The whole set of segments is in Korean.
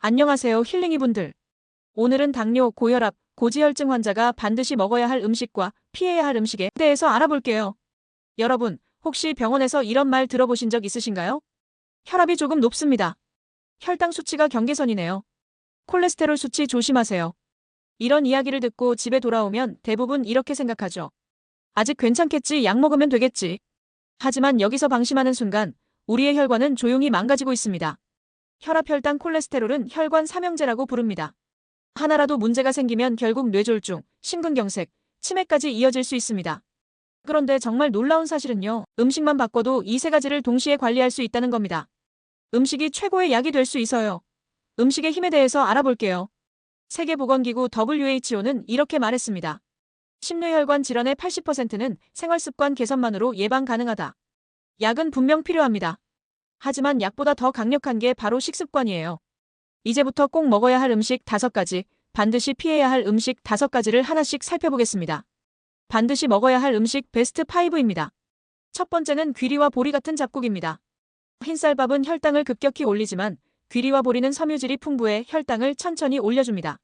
안녕하세요 힐링이분들. 오늘은 당뇨, 고혈압, 고지혈증 환자가 반드시 먹어야 할 음식과 피해야 할 음식에 대해서 알아볼게요. 여러분, 혹시 병원에서 이런 말 들어보신 적 있으신가요? 혈압이 조금 높습니다. 혈당 수치가 경계선이네요. 콜레스테롤 수치 조심하세요. 이런 이야기를 듣고 집에 돌아오면 대부분 이렇게 생각하죠. 아직 괜찮겠지, 약 먹으면 되겠지. 하지만 여기서 방심하는 순간 우리의 혈관은 조용히 망가지고 있습니다. 혈압, 혈당, 콜레스테롤은 혈관 삼형제라고 부릅니다. 하나라도 문제가 생기면 결국 뇌졸중, 심근경색, 치매까지 이어질 수 있습니다. 그런데 정말 놀라운 사실은요, 음식만 바꿔도 이 세 가지를 동시에 관리할 수 있다는 겁니다. 음식이 최고의 약이 될 수 있어요. 음식의 힘에 대해서 알아볼게요. 세계보건기구 WHO는 이렇게 말했습니다. 심뇌혈관 질환의 80%는 생활습관 개선만으로 예방 가능하다. 약은 분명 필요합니다. 하지만 약보다 더 강력한 게 바로 식습관이에요. 이제부터 꼭 먹어야 할 음식 5가지, 반드시 피해야 할 음식 5가지를 하나씩 살펴보겠습니다. 반드시 먹어야 할 음식 베스트 5입니다. 첫 번째는 귀리와 보리 같은 잡곡입니다. 흰쌀밥은 혈당을 급격히 올리지만 귀리와 보리는 섬유질이 풍부해 혈당을 천천히 올려줍니다.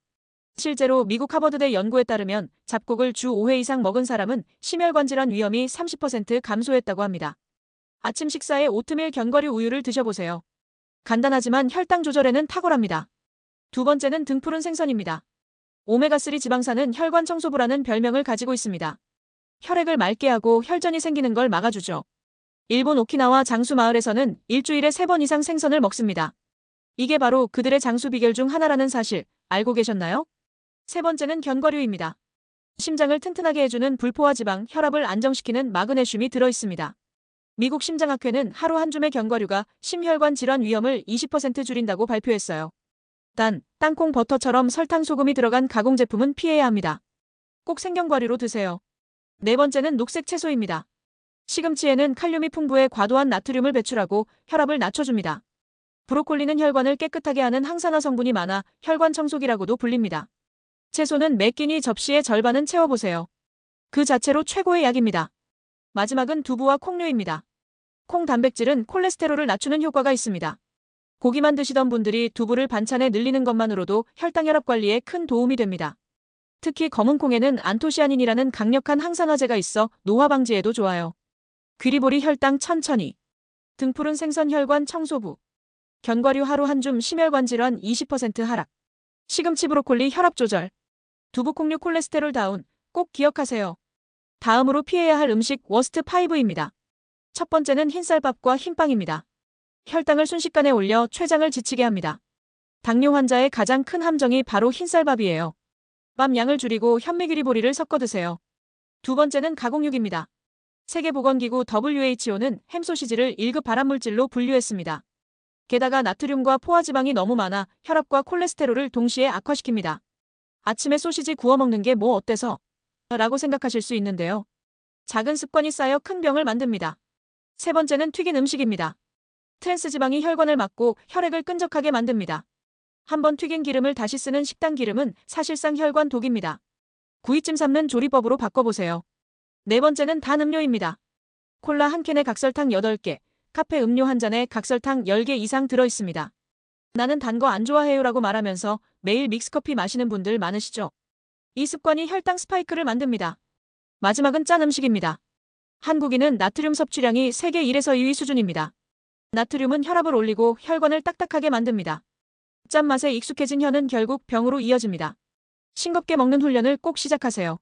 실제로 미국 하버드대 연구에 따르면 잡곡을 주 5회 이상 먹은 사람은 심혈관 질환 위험이 30% 감소했다고 합니다. 아침 식사에 오트밀 견과류 우유를 드셔보세요. 간단하지만 혈당 조절에는 탁월합니다. 두 번째는 등푸른 생선입니다. 오메가3 지방산은 혈관 청소부라는 별명을 가지고 있습니다. 혈액을 맑게 하고 혈전이 생기는 걸 막아주죠. 일본 오키나와 장수 마을에서는 일주일에 3번 이상 생선을 먹습니다. 이게 바로 그들의 장수 비결 중 하나라는 사실, 알고 계셨나요? 세 번째는 견과류입니다. 심장을 튼튼하게 해주는 불포화 지방, 혈압을 안정시키는 마그네슘이 들어있습니다. 미국 심장학회는 하루 한 줌의 견과류가 심혈관 질환 위험을 20% 줄인다고 발표했어요. 단, 땅콩 버터처럼 설탕 소금이 들어간 가공 제품은 피해야 합니다. 꼭 생견과류로 드세요. 네 번째는 녹색 채소입니다. 시금치에는 칼륨이 풍부해 과도한 나트륨을 배출하고 혈압을 낮춰줍니다. 브로콜리는 혈관을 깨끗하게 하는 항산화 성분이 많아 혈관 청소기라고도 불립니다. 채소는 매 끼니 접시의 절반은 채워보세요. 그 자체로 최고의 약입니다. 마지막은 두부와 콩류입니다. 콩 단백질은 콜레스테롤을 낮추는 효과가 있습니다. 고기만 드시던 분들이 두부를 반찬에 늘리는 것만으로도 혈당 혈압 관리에 큰 도움이 됩니다. 특히 검은 콩에는 안토시아닌이라는 강력한 항산화제가 있어 노화 방지에도 좋아요. 귀리보리 혈당 천천히. 등푸른 생선 혈관 청소부. 견과류 하루 한 줌 심혈관 질환 20% 하락. 시금치 브로콜리 혈압 조절. 두부 콩류 콜레스테롤 다운. 꼭 기억하세요. 다음으로 피해야 할 음식 워스트 5입니다. 첫 번째는 흰쌀밥과 흰빵입니다. 혈당을 순식간에 올려 췌장을 지치게 합니다. 당뇨 환자의 가장 큰 함정이 바로 흰쌀밥이에요. 밥 양을 줄이고 현미귀리보리를 섞어 드세요. 두 번째는 가공육입니다. 세계보건기구 WHO는 햄소시지를 1급 발암물질로 분류했습니다. 게다가 나트륨과 포화지방이 너무 많아 혈압과 콜레스테롤을 동시에 악화시킵니다. 아침에 소시지 구워 먹는 게 뭐 어때서? 라고 생각하실 수 있는데요. 작은 습관이 쌓여 큰 병을 만듭니다. 세 번째는 튀긴 음식입니다. 트랜스지방이 혈관을 막고 혈액을 끈적하게 만듭니다. 한번 튀긴 기름을 다시 쓰는 식당 기름은 사실상 혈관 독입니다. 구이찜 삶는 조리법으로 바꿔보세요. 네 번째는 단 음료입니다. 콜라 한 캔에 각설탕 8개, 카페 음료 한 잔에 각설탕 10개 이상 들어있습니다. 나는 단 거 안 좋아해요 라고 말하면서 매일 믹스커피 마시는 분들 많으시죠? 이 습관이 혈당 스파이크를 만듭니다. 마지막은 짠 음식입니다. 한국인은 나트륨 섭취량이 세계 1에서 2위 수준입니다. 나트륨은 혈압을 올리고 혈관을 딱딱하게 만듭니다. 짠맛에 익숙해진 혀는 결국 병으로 이어집니다. 싱겁게 먹는 훈련을 꼭 시작하세요.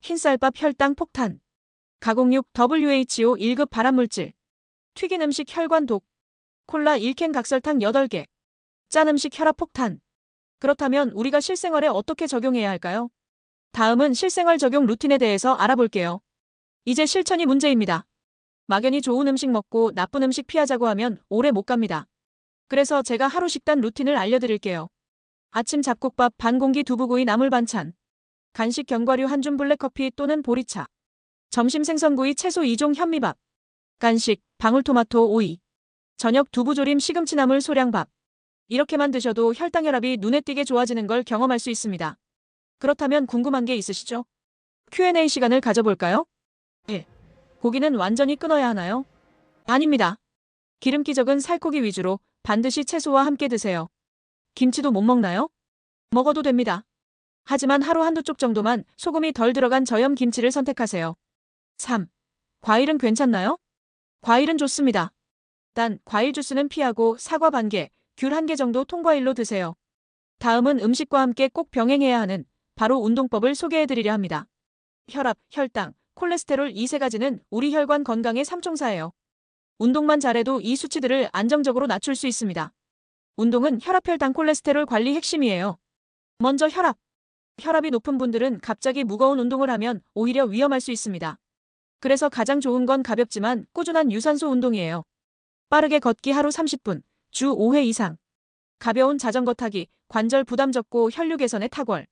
흰쌀밥 혈당 폭탄. 가공육 WHO 1급 발암물질. 튀긴 음식 혈관 독. 콜라 1캔 각설탕 8개. 짠 음식 혈압 폭탄. 그렇다면 우리가 실생활에 어떻게 적용해야 할까요? 다음은 실생활 적용 루틴에 대해서 알아볼게요. 이제 실천이 문제입니다. 막연히 좋은 음식 먹고 나쁜 음식 피하자고 하면 오래 못 갑니다. 그래서 제가 하루 식단 루틴을 알려드릴게요. 아침 잡곡밥 반 공기 두부구이 나물 반찬. 간식 견과류 한 줌 블랙커피 또는 보리차. 점심 생선구이 채소 2종 현미밥. 간식 방울토마토 오이. 저녁 두부조림 시금치나물 소량밥. 이렇게만 드셔도 혈당 혈압이 눈에 띄게 좋아지는 걸 경험할 수 있습니다. 그렇다면 궁금한 게 있으시죠? Q&A 시간을 가져볼까요? 네. 고기는 완전히 끊어야 하나요? 아닙니다. 기름기 적은 살코기 위주로 반드시 채소와 함께 드세요. 김치도 못 먹나요? 먹어도 됩니다. 하지만 하루 한두 쪽 정도만 소금이 덜 들어간 저염 김치를 선택하세요. 3. 과일은 괜찮나요? 과일은 좋습니다. 단, 과일 주스는 피하고 사과 반 개, 귤 한 개 정도 통과일로 드세요. 다음은 음식과 함께 꼭 병행해야 하는 바로 운동법을 소개해드리려 합니다. 혈압, 혈당, 콜레스테롤 이 세 가지는 우리 혈관 건강의 삼총사예요. 운동만 잘해도 이 수치들을 안정적으로 낮출 수 있습니다. 운동은 혈압, 혈당, 콜레스테롤 관리 핵심이에요. 먼저 혈압. 혈압이 높은 분들은 갑자기 무거운 운동을 하면 오히려 위험할 수 있습니다. 그래서 가장 좋은 건 가볍지만 꾸준한 유산소 운동이에요. 빠르게 걷기 하루 30분, 주 5회 이상. 가벼운 자전거 타기, 관절 부담 적고 혈류 개선에 탁월.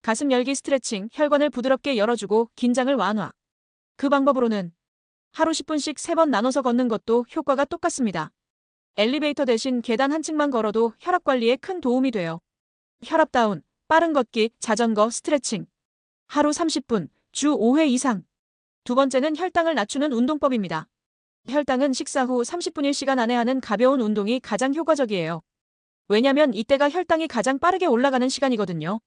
가슴 열기 스트레칭, 혈관을 부드럽게 열어주고 긴장을 완화. 그 방법으로는 하루 10분씩 3번 나눠서 걷는 것도 효과가 똑같습니다. 엘리베이터 대신 계단 한 층만 걸어도 혈압 관리에 큰 도움이 돼요. 혈압 다운, 빠른 걷기, 자전거, 스트레칭. 하루 30분, 주 5회 이상. 두 번째는 혈당을 낮추는 운동법입니다. 혈당은 식사 후 30분일 시간 안에 하는 가벼운 운동이 가장 효과적이에요. 왜냐면 이때가 혈당이 가장 빠르게 올라가는 시간이거든요.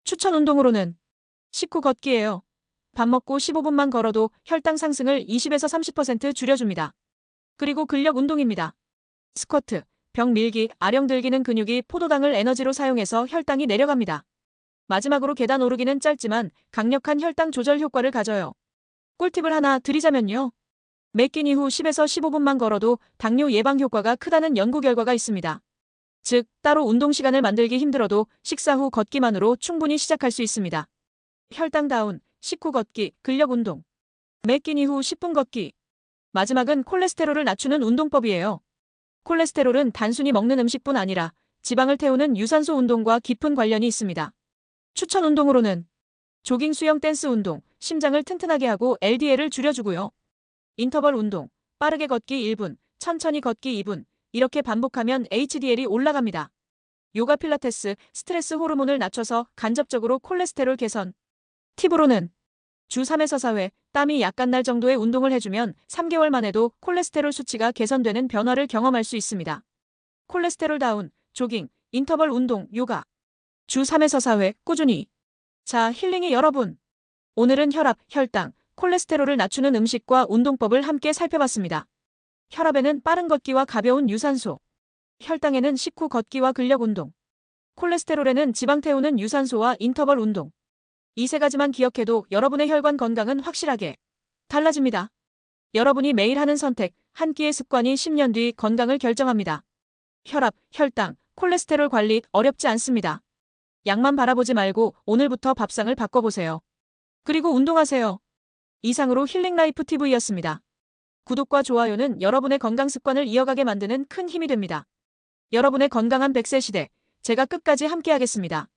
추천 운동으로는 식후 걷기예요. 밥 먹고 15분만 걸어도 혈당 상승을 20에서 30% 줄여줍니다. 그리고 근력 운동입니다. 스쿼트, 벽 밀기, 아령 들기는 근육이 포도당을 에너지로 사용해서 혈당이 내려갑니다. 마지막으로 계단 오르기는 짧지만 강력한 혈당 조절 효과를 가져요. 꿀팁을 하나 드리자면요. 매 끼 이후 10에서 15분만 걸어도 당뇨 예방 효과가 크다는 연구 결과가 있습니다. 즉, 따로 운동 시간을 만들기 힘들어도 식사 후 걷기만으로 충분히 시작할 수 있습니다. 혈당 다운, 식후 걷기, 근력 운동. 매 끼 이후 10분 걷기. 마지막은 콜레스테롤을 낮추는 운동법이에요. 콜레스테롤은 단순히 먹는 음식뿐 아니라 지방을 태우는 유산소 운동과 깊은 관련이 있습니다. 추천 운동으로는 조깅, 수영, 댄스 운동, 심장을 튼튼하게 하고 LDL을 줄여주고요. 인터벌 운동, 빠르게 걷기 1분, 천천히 걷기 2분, 이렇게 반복하면 HDL이 올라갑니다. 요가 필라테스, 스트레스 호르몬을 낮춰서 간접적으로 콜레스테롤 개선. 팁으로는 주 3에서 4회, 땀이 약간 날 정도의 운동을 해주면 3개월만 해도 콜레스테롤 수치가 개선되는 변화를 경험할 수 있습니다. 콜레스테롤 다운, 조깅, 인터벌 운동, 요가. 주 3에서 4회 꾸준히. 자, 힐링이 여러분. 오늘은 혈압, 혈당, 콜레스테롤을 낮추는 음식과 운동법을 함께 살펴봤습니다. 혈압에는 빠른 걷기와 가벼운 유산소. 혈당에는 식후 걷기와 근력 운동. 콜레스테롤에는 지방 태우는 유산소와 인터벌 운동. 이 세 가지만 기억해도 여러분의 혈관 건강은 확실하게 달라집니다. 여러분이 매일 하는 선택, 한 끼의 습관이 10년 뒤 건강을 결정합니다. 혈압, 혈당, 콜레스테롤 관리 어렵지 않습니다. 약만 바라보지 말고 오늘부터 밥상을 바꿔보세요. 그리고 운동하세요. 이상으로 힐링라이프 TV였습니다. 구독과 좋아요는 여러분의 건강 습관을 이어가게 만드는 큰 힘이 됩니다. 여러분의 건강한 100세 시대, 제가 끝까지 함께하겠습니다.